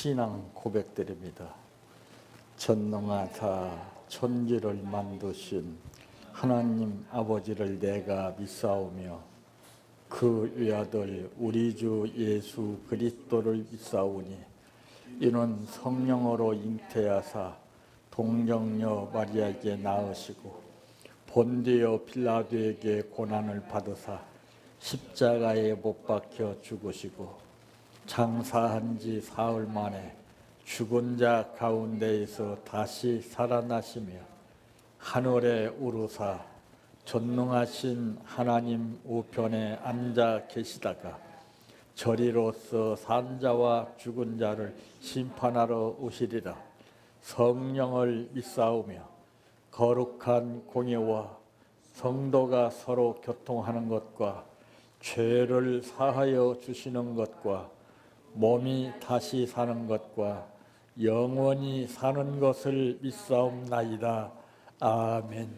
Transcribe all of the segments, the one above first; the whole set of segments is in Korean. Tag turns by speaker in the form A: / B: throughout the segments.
A: 신앙 고백드립니다. 전능하사 천지를 만드신 하나님 아버지를 내가 믿사오며 그 외아들 우리 주 예수 그리스도를 믿사오니 이는 성령으로 잉태하사 동정녀 마리아에게 낳으시고 본디오 빌라도에게 고난을 받으사 십자가에 못 박혀 죽으시고 장사한 지 사흘 만에 죽은 자 가운데에서 다시 살아나시며 하늘에 오르사 전능하신 하나님 우편에 앉아 계시다가 저리로서 산 자와 죽은 자를 심판하러 오시리라. 성령을 믿사오며 거룩한 공예와 성도가 서로 교통하는 것과 죄를 사하여 주시는 것과 몸이 다시 사는 것과 영원히 사는 것을 믿사옵나이다. 아멘.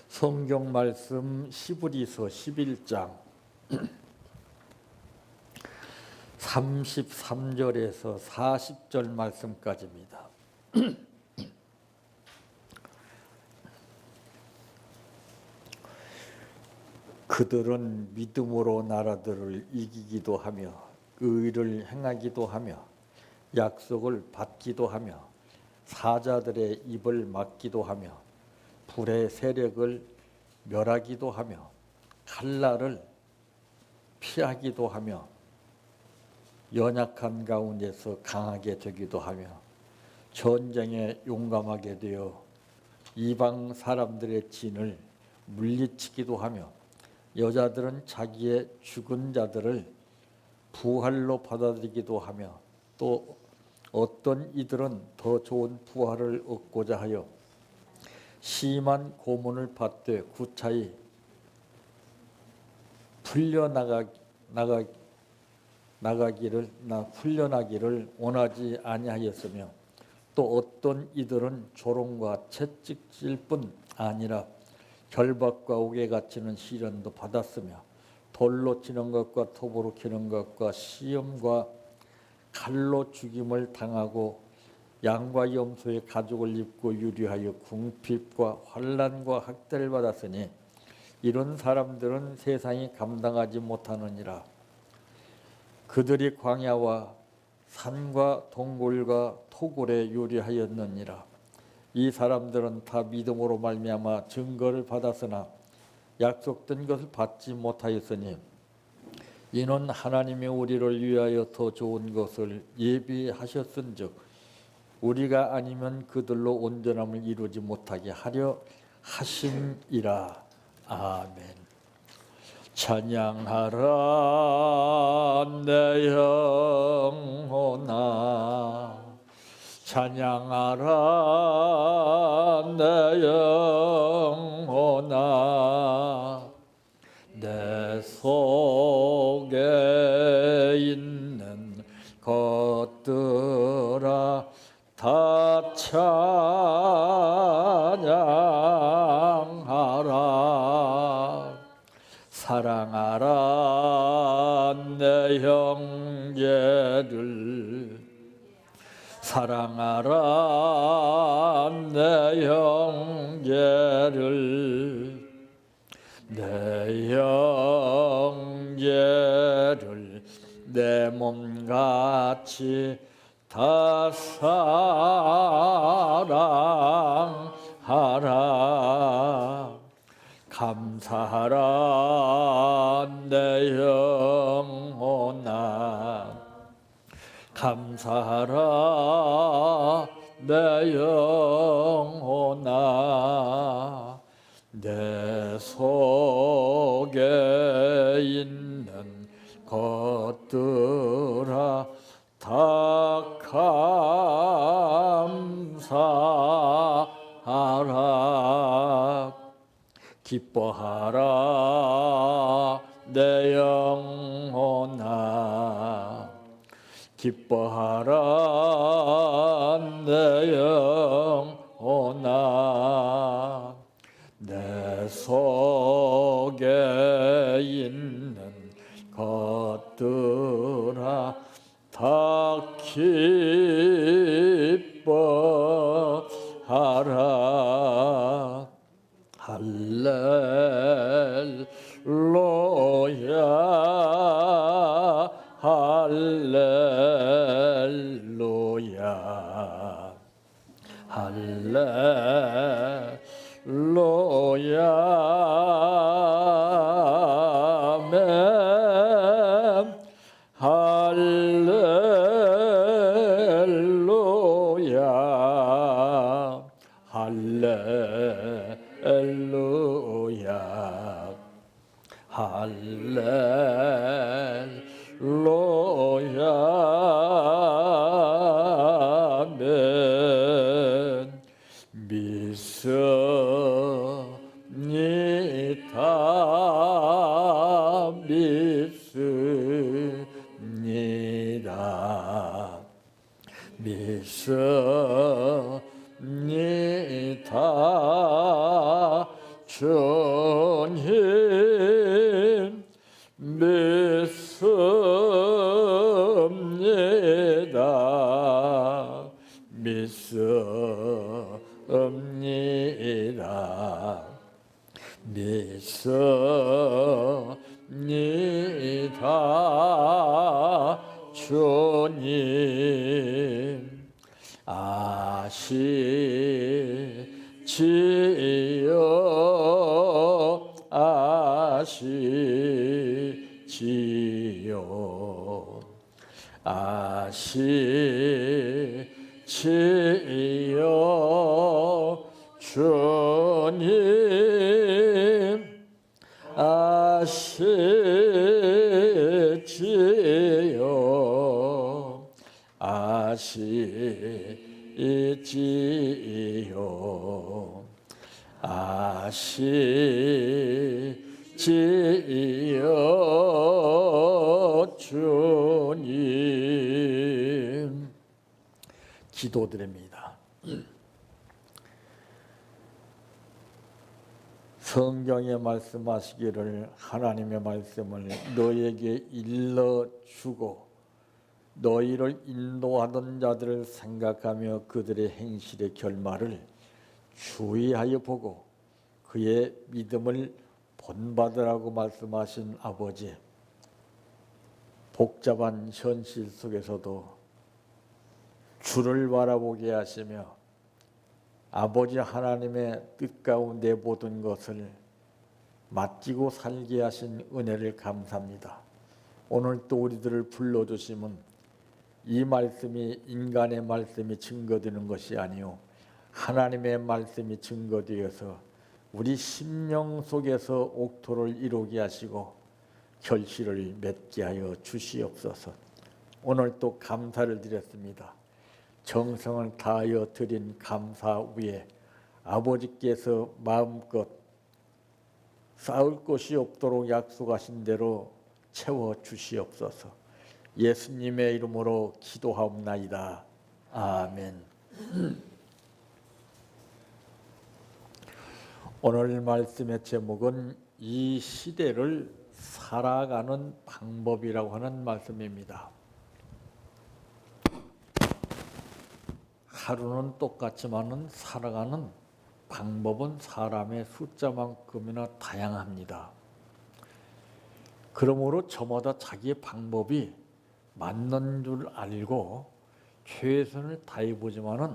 A: 성경 말씀 히브리서 11장 33절에서 40절 말씀까지입니다. 그들은 믿음으로 나라들을 이기기도 하며 의를 행하기도 하며 약속을 받기도 하며 사자들의 입을 막기도 하며 불의 세력을 멸하기도 하며 칼날을 피하기도 하며 연약한 가운데서 강하게 되기도 하며 전쟁에 용감하게 되어 이방 사람들의 진을 물리치기도 하며 여자들은 자기의 죽은 자들을 부활로 받아들이기도 하며 또 어떤 이들은 더 좋은 부활을 얻고자 하여 심한 고문을 받되 구차히 풀려나기를 원하지 아니하였으며 또 어떤 이들은 조롱과 채찍질 뿐 아니라 결박과 옥에 갇히는 시련도 받았으며 돌로 치는 것과 톱으로 치는 것과 시험과 칼로 죽임을 당하고 양과 염소의 가죽을 입고 유리하여 궁핍과 환난과 학대를 받았으니 이런 사람들은 세상이 감당하지 못하느니라. 그들이 광야와 산과 동굴과 토굴에 유리하였느니라. 이 사람들은 다 믿음으로 말미암아 증거를 받았으나 약속된 것을 받지 못하였으니 이는 하나님이 우리를 위하여 더 좋은 것을 예비하셨은즉 우리가 아니면 그들로 온전함을 이루지 못하게 하려 하심이라. 아멘. 찬양하라 내 영혼아, 찬양하라 내 영혼아, 내 속에 있는 것들아 다 찬양하라. 사랑하라 내 형제를, 사랑하라 내 형제를, 내 형제를 내 몸같이 다 사랑하라. 감사하라 내 영혼아, 감사하라 내 영혼아, 내 속에 있는 것들아 다 감사하라. 기뻐하라 내 영혼아, 기뻐하라 내 영혼아, 내 속에 있는 것들아 다 기뻐하라. 할렐루야 할렐루야 할렐루야 아멘 할렐루야 할렐루야 할렐루야 아멘 믿습니다 믿습니다 믿습니다 주님 믿습니다 믿습니다 믿습니다 주님 아시지요 아시지요 아시지요 주님 아시지요 아시지요 아시지요 주님 기도드립니다. 성경에 말씀하시기를 하나님의 말씀을 너에게 일러주고 너희를 인도하던 자들을 생각하며 그들의 행실의 결말을 주의하여 보고 그의 믿음을 본받으라고 말씀하신 아버지, 복잡한 현실 속에서도 주를 바라보게 하시며 아버지 하나님의 뜻 가운데 모든 것을 맡기고 살게 하신 은혜를 감사합니다. 오늘 또 우리들을 불러주심은 이 말씀이 인간의 말씀이 증거되는 것이 아니요 하나님의 말씀이 증거되어서 우리 심령 속에서 옥토를 이루게 하시고 결실을 맺게 하여 주시옵소서. 오늘 또 감사를 드렸습니다. 정성을 다하여 드린 감사 위에 아버지께서 마음껏 쌓을 것이 없도록 약속하신 대로 채워 주시옵소서. 예수님의 이름으로 기도하옵나이다. 아멘. 오늘 말씀의 제목은 이 시대를 살아가는 방법이라고 하는 말씀입니다. 하루는 똑같지만은 살아가는 방법은 사람의 숫자만큼이나 다양합니다. 그러므로 저마다 자기의 방법이 맞는 줄 알고 최선을 다해보지만은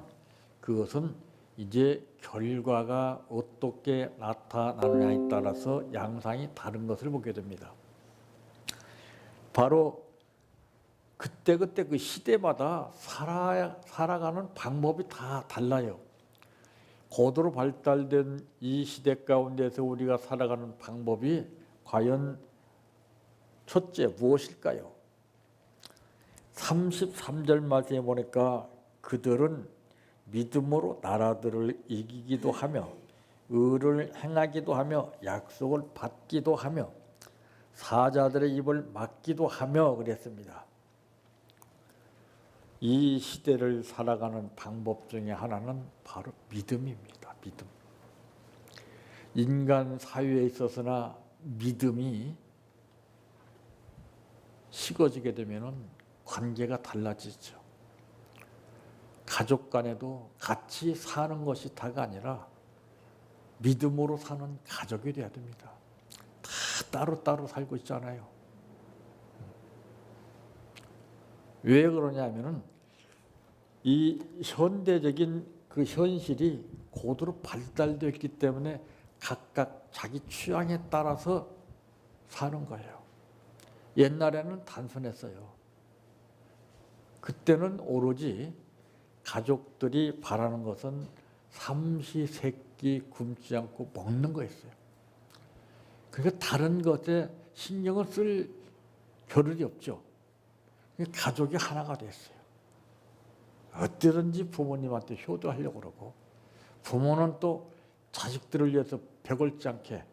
A: 그것은 이제 결과가 어떻게 나타나느냐에 따라서 양상이 다른 것을 보게 됩니다. 바로 그때그때 그 시대마다 살아가는 방법이 다 달라요. 고도로 발달된 이 시대 가운데서 우리가 살아가는 방법이 과연 첫째 무엇일까요? 33절 말씀에 보니까 그들은 믿음으로 나라들을 이기기도 하며 의를 행하기도 하며 약속을 받기도 하며 사자들의 입을 막기도 하며 그랬습니다. 이 시대를 살아가는 방법 중에 하나는 바로 믿음입니다. 믿음. 인간 사회에 있어서나 믿음이 식어지게 되면은 관계가 달라지죠. 가족 간에도 같이 사는 것이 다가 아니라 믿음으로 사는 가족이 돼야 됩니다. 다 따로따로 살고 있잖아요. 왜 그러냐면은 이 현대적인 그 현실이 고도로 발달되어 있기 때문에 각각 자기 취향에 따라서 사는 거예요. 옛날에는 단순했어요. 그때는 오로지 가족들이 바라는 것은 삼시세끼 굶지 않고 먹는 거였어요. 그러니까 다른 것에 신경을 쓸 겨를이 없죠. 가족이 하나가 됐어요. 어떻게든지 부모님한테 효도하려고 그러고, 부모는 또 자식들을 위해서 벽을지 않게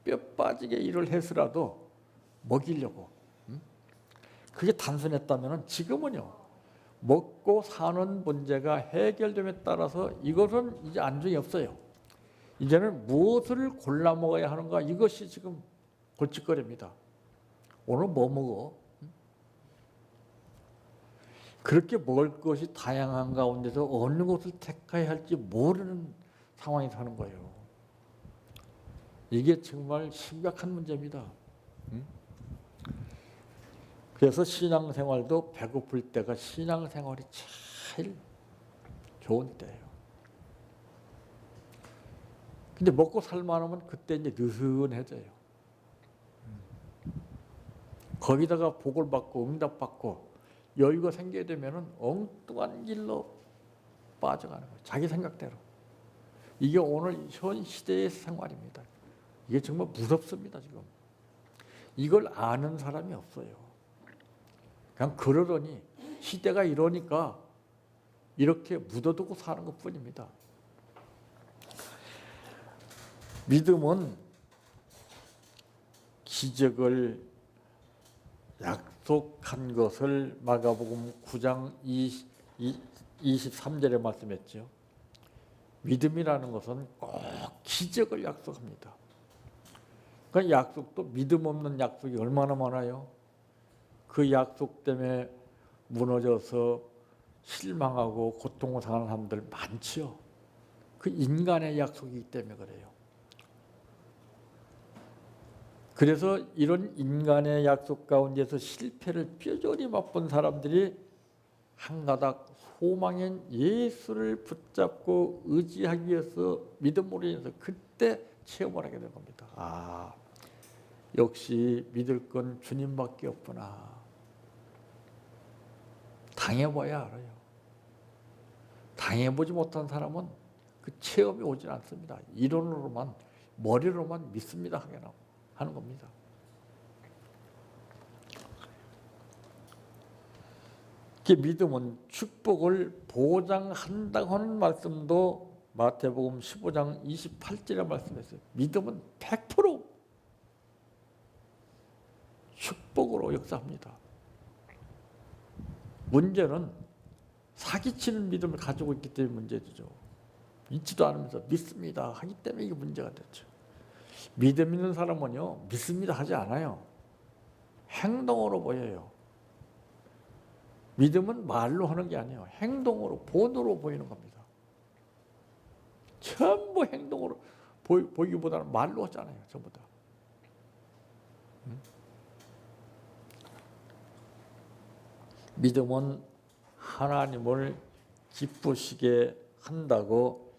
A: 뼈 빠지게 일을 해서라도 먹이려고. 그게 단순했다면 지금은요, 먹고 사는 문제가 해결됨에 따라서 이것은 이제 안중이 없어요. 이제는 무엇을 골라 먹어야 하는가, 이것이 지금 골칫거리입니다. 오늘 뭐 먹어? 그렇게 먹을 것이 다양한 가운데서 어느 것을 택해야 할지 모르는 상황이 사는 거예요. 이게 정말 심각한 문제입니다. 그래서 신앙생활도 배고플 때가 신앙생활이 제일 좋은 때예요. 근데 먹고 살만하면 그때 이제 느슨해져요. 거기다가 복을 받고 응답받고 여유가 생기게 되면은 엉뚱한 길로 빠져가는 거예요. 자기 생각대로. 이게 오늘 현 시대의 생활입니다. 이게 정말 무섭습니다, 지금. 이걸 아는 사람이 없어요. 그냥 그러려니 시대가 이러니까 이렇게 묻어두고 사는 것뿐입니다. 믿음은 기적을 약속한 것을 마가복음 9장 23절에 말씀했죠. 믿음이라는 것은 꼭 기적을 약속합니다. 그 약속도 믿음 없는 약속이 얼마나 많아요. 그 약속 때문에 무너져서 실망하고 고통을 당하는 사람들 많죠. 그 인간의 약속이기 때문에 그래요. 그래서 이런 인간의 약속 가운데서 실패를 뼈저리 맛본 사람들이 한 가닥 소망인 예수를 붙잡고 의지하기 위해서 믿음으로 인해서 그때 체험을 하게 된 겁니다. 아, 역시 믿을 건 주님밖에 없구나. 당해봐야 알아요. 당해보지 못한 사람은 그 체험이 오질 않습니다. 이론으로만, 머리로만 믿습니다 하는 겁니다. 그 믿음은 축복을 보장한다고 하는 말씀도 마태복음 15장 28절에 말씀했어요. 믿음은 100% 축복으로 역사합니다. 문제는 사기치는 믿음을 가지고 있기 때문에 문제죠. 믿지도 않으면서 믿습니다 하기 때문에 이게 문제가 됐죠. 믿음 있는 사람은요, 믿습니다 하지 않아요. 행동으로 보여요. 믿음은 말로 하는 게 아니에요. 행동으로, 본으로 보이는 겁니다. 전부 행동으로 보이기보다는 말로 하잖아요. 전부 다. 믿음은 하나님을 기쁘시게 한다고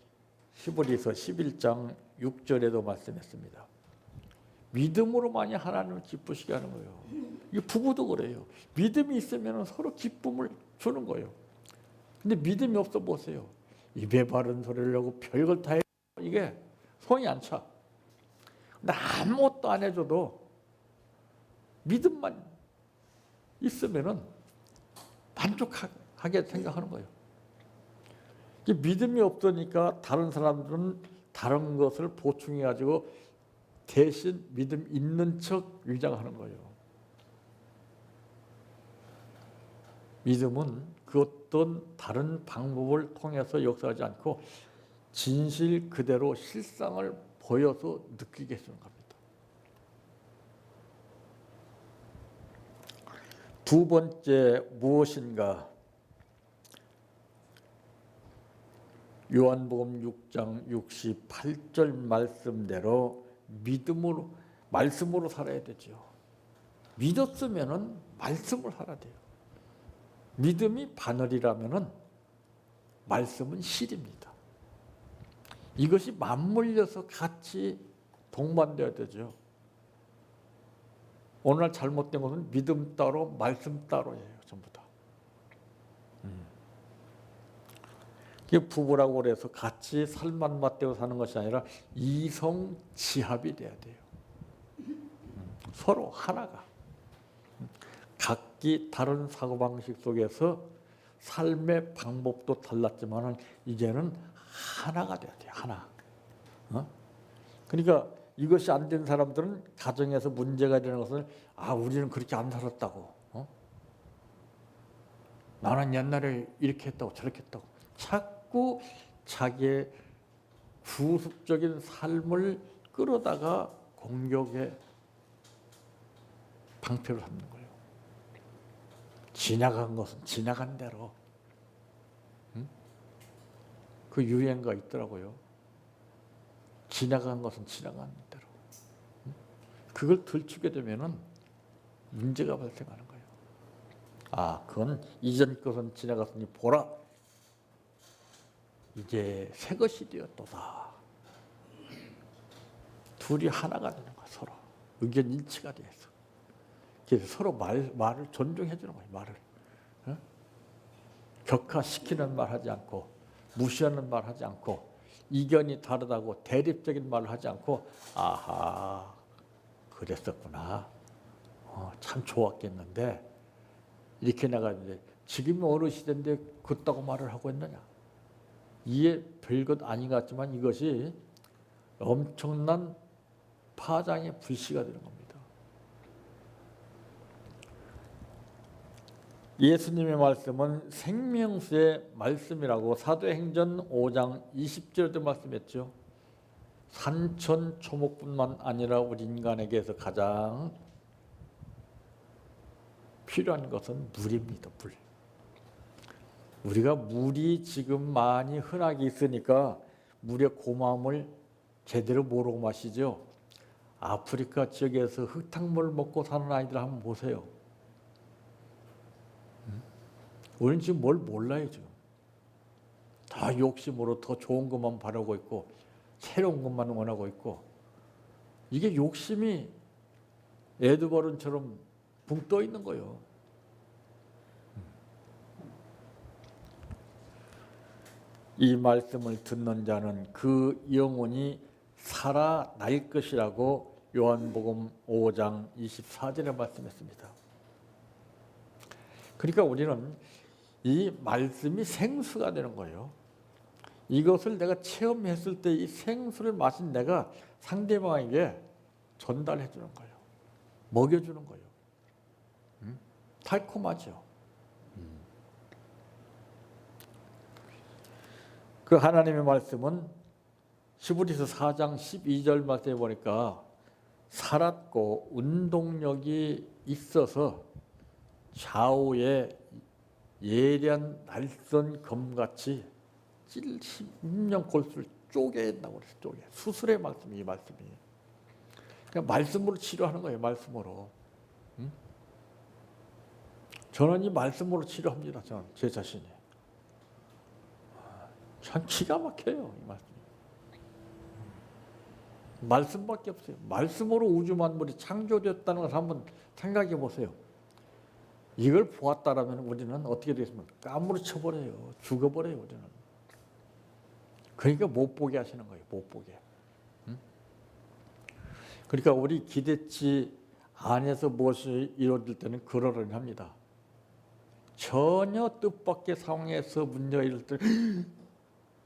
A: 히브리서 11장 6절에도 말씀했습니다. 믿음으로만이 하나님을 기쁘시게 하는 거예요. 이 부부도 그래요. 믿음이 있으면 서로 기쁨을 주는 거예요. 근데 믿음이 없어 보세요. 입에 바른 소리를 하고 별걸 다 해요. 이게 손이 안 차. 근데 아무것도 안 해줘도 믿음만 있으면은 만족하게 생각하는 거예요. 믿음이 없으니까 다른 사람들은 다른 것을 보충해가지고 대신 믿음 있는 척 위장하는 거예요. 믿음은 그 어떤 다른 방법을 통해서 역사하지 않고 진실 그대로 실상을 보여서 느끼게 해주는 겁니다. 두 번째 무엇인가? 요한복음 6장 68절 말씀대로 믿음으로, 말씀으로 살아야 되죠. 믿었으면은 말씀을 하라 돼요. 믿음이 바늘이라면은 말씀은 실입니다. 이것이 맞물려서 같이 동반되어야 되죠. 오늘날 잘못된 것은 믿음 따로 말씀 따로예요. 전부 다. 부부라고 그래서 같이 살만 맞대고 사는 것이 아니라 이성지합이 돼야 돼요. 서로 하나가. 각기 다른 사고방식 속에서 삶의 방법도 달랐지만 이제는 하나가 돼야 돼요. 하나. 그러니까 이것이 안 된 사람들은 가정에서 문제가 되는 것을 우리는 그렇게 안 살았다고. 나는 옛날에 이렇게 했다고 저렇게 했다고. 자꾸 자기의 후습적인 삶을 끌어다가 공격에 방패를 삼는 거예요. 지나간 것은 지나간 대로. 그 유행가 있더라고요. 지나간 것은 지나간 대로. 그걸 들추게 되면은 문제가 발생하는 거예요. 그건 이전 것은 지나갔으니 보라. 이제 새 것이 되었도다. 둘이 하나가 되는 거야. 서로 의견 일치가 돼서. 그래서 서로 말을 존중해 주는 거예요. 말을 격하시키는 말 하지 않고, 무시하는 말 하지 않고, 이견이 다르다고 대립적인 말을 하지 않고, 그랬었구나. 참 좋았겠는데 이렇게 나가는데 지금이 어느 시대인데 그렇다고 말을 하고 있느냐. 이게 별것 아닌 것 같지만 이것이 엄청난 파장의 불씨가 되는 겁니다. 예수님의 말씀은 생명수의 말씀이라고 사도행전 5장 20절에도 말씀했죠. 산천초목뿐만 아니라 우리 인간에게서 가장 필요한 것은 물입니다. 물. 우리가 물이 지금 많이 흔하게 있으니까 물의 고마움을 제대로 모르고 마시죠. 아프리카 지역에서 흙탕물을 먹고 사는 아이들 한번 보세요. 우리는 지금 뭘 몰라요. 지금 다 욕심으로 더 좋은 것만 바라고 있고 새로운 것만 원하고 있고, 이게 욕심이 에드버른처럼 붕 떠 있는 거예요. 이 말씀을 듣는 자는 그 영혼이 살아날 것이라고 요한복음 5장 24절에 말씀했습니다. 그러니까 우리는 이 말씀이 생수가 되는 거예요. 이것을 내가 체험했을 때 이 생수를 마신 내가 상대방에게 전달해 주는 거예요. 먹여주는 거예요. 달콤하죠. 그 하나님의 말씀은 히브리서 4장 12절 말씀에 보니까 살았고 운동력이 있어서 좌우에 예리한 날선 검같이 찔심령 골수를 쪼개낸다고 그랬어요. 쪼개. 수술의 말씀이 이 말씀이. 그냥 말씀으로 치료하는 거예요. 말씀으로. 저는 이 말씀으로 치료합니다. 저는 제 자신이. 참 기가 막혀요. 이 말씀이. 말씀밖에 없어요. 말씀으로 우주 만물이 창조되었다는 것을 한번 생각해 보세요. 이걸 보았다라면 우리는 어떻게 되겠습니까? 까무러쳐 버려요. 죽어버려요. 우리는. 그러니까 못 보게 하시는 거예요. 못 보게. 그러니까 우리 기대치 안에서 무엇이 이루어질 때는 그러려니 합니다. 전혀 뜻밖의 상황에서 문제가 일어날 때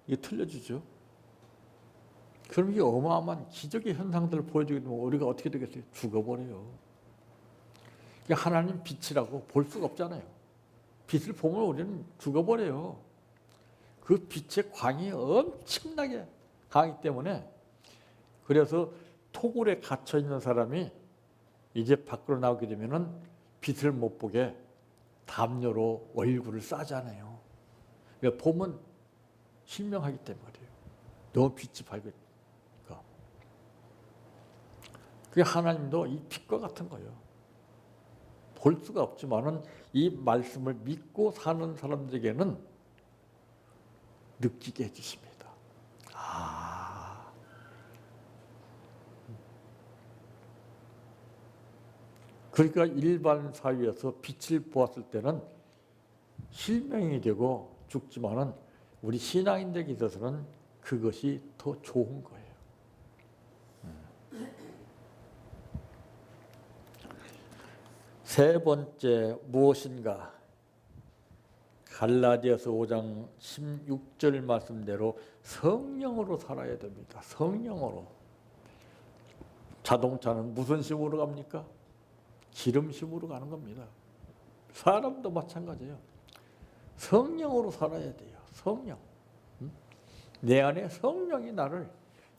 A: 이게 틀려주죠. 그럼 이게 어마어마한 기적의 현상들을 보여주게 되면 우리가 어떻게 되겠어요? 죽어버려요. 하나님 빛이라고 볼 수가 없잖아요. 빛을 보면 우리는 죽어버려요. 그 빛의 광이 엄청나게 강하기 때문에, 그래서 토굴에 갇혀 있는 사람이 이제 밖으로 나오게 되면은 빛을 못 보게 담요로 얼굴을 싸잖아요. 그러니까 보면 실명하기 때문에 그래요. 너무 빛이 밝으니까. 그게 하나님도 이 빛과 같은 거예요. 볼 수가 없지만은 이 말씀을 믿고 사는 사람들에게는 느끼게 해주십니다. 아, 그러니까 일반 사회에서 빛을 보았을 때는 실명이 되고 죽지만은 우리 신앙인들에게 있어서는 그것이 더 좋은 거예요. 세 번째 무엇인가? 갈라디아서 5장 16절 말씀대로 성령으로 살아야 됩니다. 성령으로. 자동차는 무슨 힘으로 갑니까? 기름심으로 가는 겁니다. 사람도 마찬가지예요. 성령으로 살아야 돼요. 성령. 내 안에 성령이 나를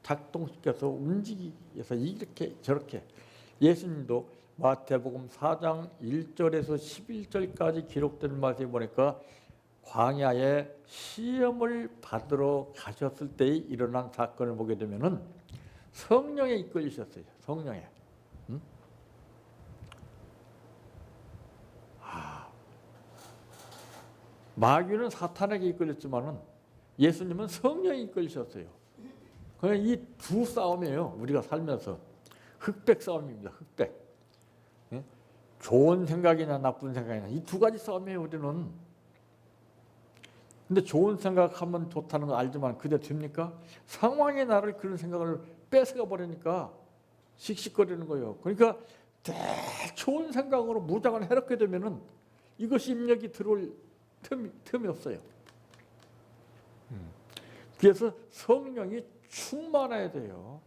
A: 작동시켜서 움직이기 위해서 이렇게 저렇게. 예수님도 마태복음 4장 1절에서 11절까지 기록된 말씀에 보니까 광야에 시험을 받으러 가셨을 때에 일어난 사건을 보게 되면은 성령에 이끌리셨어요. 성령에. 마귀는 사탄에게 이끌렸지만은 예수님은 성령에 이끌리셨어요. 그냥 이 두 싸움이에요. 우리가 살면서 흑백 싸움입니다. 흑백. 좋은 생각이나 나쁜 생각이나 이 두 가지 싸움이에요. 우리는. 근데 좋은 생각하면 좋다는 거 알지만 그대 됩니까? 상황이 나를 그런 생각을 뺏어가 버리니까 씩씩거리는 거예요. 그러니까 좋은 생각으로 무장을 해놓게 되면은 이것이 입력이 들어올 틈이 없어요. 그래서 성령이 충만해야 돼요.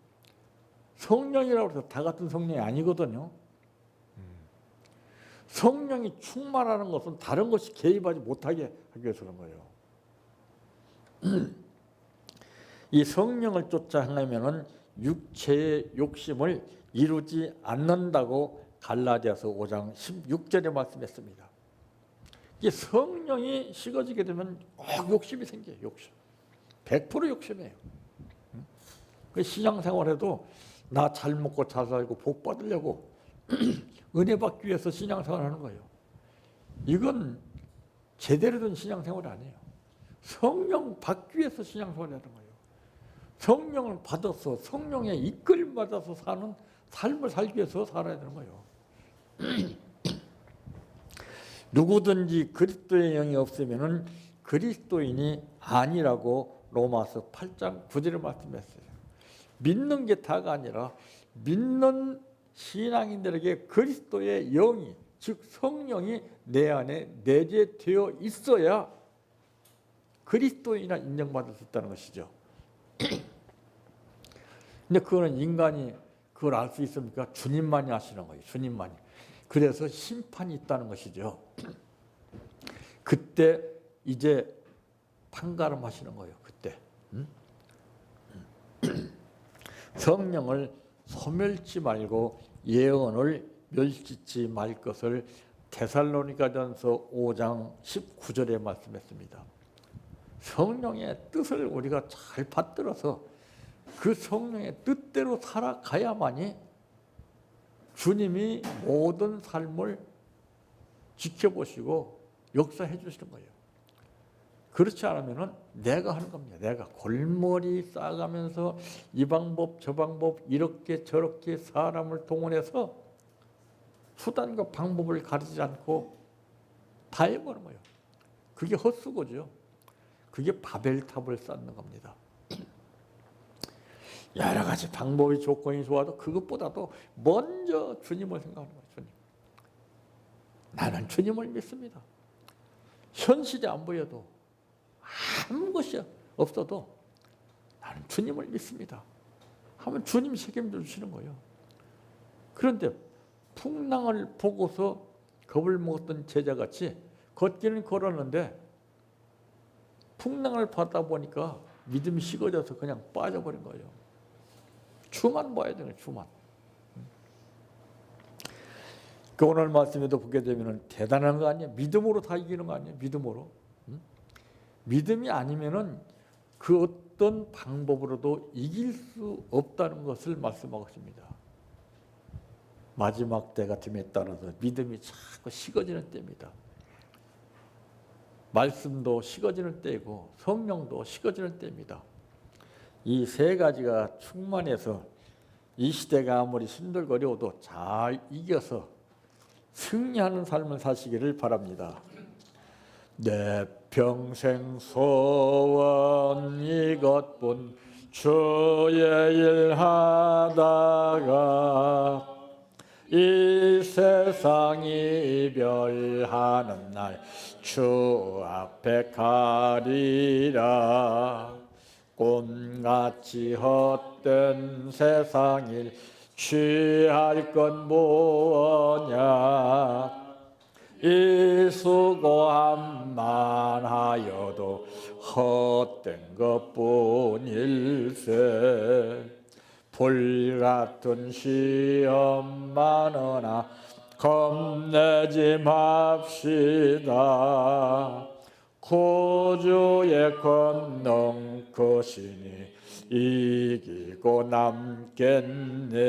A: 성령이라고 해서 다 같은 성령이 아니거든요. 성령이 충만하는 것은 다른 것이 개입하지 못하게 하기 위해서 그런 거예요. 이 성령을 쫓아 행하면은 육체의 욕심을 이루지 않는다고 갈라디아서 5장 16절에 말씀했습니다. 이 성령이 식어지게 되면 욕심이 생겨요. 욕심. 100% 욕심이에요. 신앙생활에도 나 잘 먹고 잘 살고 복 받으려고 은혜 받기 위해서 신앙생활을 하는 거예요. 이건 제대로 된 신앙생활이 아니에요. 성령 받기 위해서 신앙생활을 하는 거예요. 성령을 받아서 성령의 이끌림 받아서 사는 삶을 살기 위해서 살아야 되는 거예요. 누구든지 그리스도의 영이 없으면은 그리스도인이 아니라고 로마서 8장 9절에 말씀했어요. 믿는 게 다가 아니라 믿는 신앙인들에게 그리스도의 영이 즉 성령이 내 안에 내재되어 있어야 그리스도인이나 인정받을 수 있다는 것이죠. 근데 그거는 인간이 그걸 알 수 있습니까? 주님만이 아시는 거예요. 주님만이. 그래서 심판이 있다는 것이죠. 그때 이제 판가름하시는 거예요. 그때. 성령을 소멸치 말고 예언을 멸시치 말 것을 데살로니가전서 5장 19절에 말씀했습니다. 성령의 뜻을 우리가 잘 받들어서 그 성령의 뜻대로 살아가야만이 주님이 모든 삶을 지켜보시고 역사해 주시는 거예요. 그렇지 않으면 내가 하는 겁니다. 내가 골머리 쌓아가면서 이 방법 저 방법 이렇게 저렇게 사람을 동원해서 수단과 방법을 가리지 않고 다 해보는 거예요. 그게 헛수고죠. 그게 바벨탑을 쌓는 겁니다. 여러 가지 방법이 조건이 좋아도 그것보다도 먼저 주님을 생각하는 거예요. 주님. 나는 주님을 믿습니다. 현실이 안 보여도 아무 것이 없어도 나는 주님을 믿습니다. 하면 주님이 책임져 주시는 거예요. 그런데 풍랑을 보고서 겁을 먹었던 제자같이 걷기는 걸었는데 풍랑을 받다 보니까 믿음이 식어져서 그냥 빠져버린 거예요. 주만 봐야 되는 주만. 그 오늘 말씀에도 보게 되면 대단한 거 아니에요? 믿음으로 다 이기는 거 아니에요? 믿음으로. 믿음이 아니면은 그 어떤 방법으로도 이길 수 없다는 것을 말씀하고 있습니다. 마지막 때가 됨에 따라서 믿음이 자꾸 식어지는 때입니다. 말씀도 식어지는 때이고 성령도 식어지는 때입니다. 이 세 가지가 충만해서 이 시대가 아무리 힘들거려도 잘 이겨서 승리하는 삶을 사시기를 바랍니다. 내 평생 소원 이것뿐 주의 일 하다가 이 세상 이별하는 날 주 앞에 가리라. 꿈같이 헛된 세상 일 취할 건 뭐냐. 이 수고함만 하여도 헛된 것뿐일세. 불같은 시험 많으나 겁내지 맙시다. 구주의 권능 크시니 이기고 남겠네.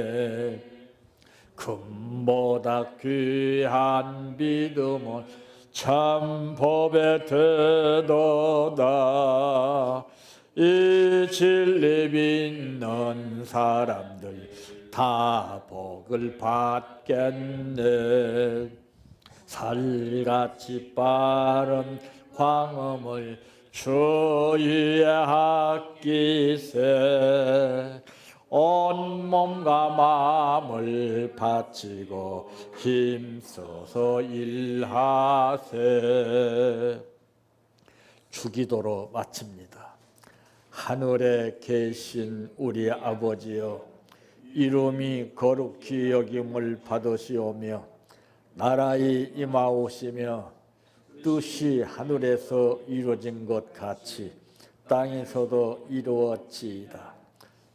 A: 금보다 귀한 믿음은 참 법에 되도다. 이 진리 믿는 사람들 다 복을 받겠네. 살같이 빠른 광음을 주위에 아끼세. 온몸과 마음을 바치고 힘써서 일하세. 주기도로 마칩니다. 하늘에 계신 우리 아버지여, 이름이 거룩히 여김을 받으시오며 나라의 임하오시며 뜻이 하늘에서 이루어진 것 같이 땅에서도 이루어지이다.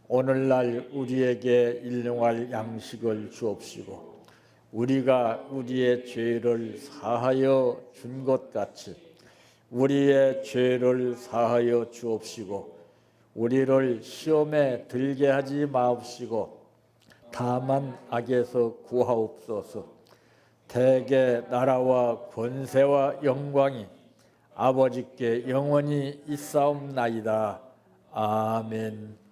A: 오늘날 우리에게 일용할 양식을 주옵시고 우리가 우리의 죄를 사하여 준 것 같이 우리의 죄를 사하여 주옵시고 우리를 시험에 들게 하지 마옵시고 다만 악에서 구하옵소서. 대개 나라와 권세와 영광이 아버지께 영원히 있사옵나이다. 아멘.